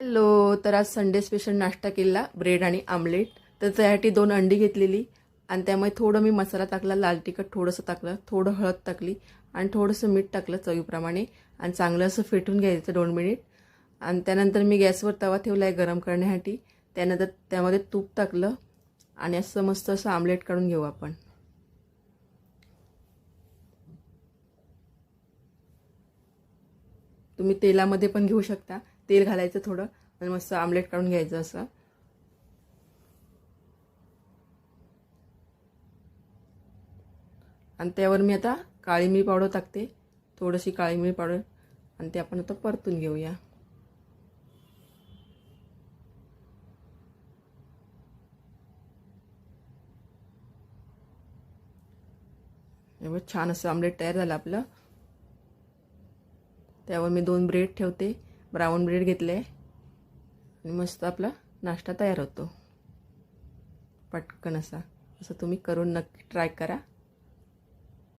Hello, तर आज Sunday special नाश्ता केला, ब्रेड आणि आमलेट. तर त्यासाठी 2 अंडी घेतलेली आणि त्यामध्ये थोडं मी मसाला टाकला, लाल तिखट थोडंसं टाकलं, थोडं हळद टाकली आणि थोडंसं मीठ टाकलं चवीप्रमाणे आणि चांगलं असं फेटून घ्यायचं 2 मिनिट. आणि त्यानंतर मी गॅसवर तवा ठेवला आहे गरम करण्यासाठी. त्यानंतर त्यामध्ये तूप टाकलं आणि असं मस्त असं आमलेट काढून घेऊ आपण. तुम्ही तेलामध्ये पण घेऊ शकता, तेल घालायचं थोडं आणि मस्त आमलेट काढून घ्यायचं असं. आणि त्यावर मी आता काळी मिरी पावडर टाकते, थोडीशी काळी मिरी पावडर, आणि ते आपण आता परतून घेऊया. एवढं छान असं आमलेट तयार झालं आपलं. त्यावर मी 2 ब्रेड ठेवते, ब्राऊन ब्रेड घेतले आणि मस्त आपला नाश्ता तयार होतो पटकन असा. असं तुम्ही करून नक्की ट्राय करा.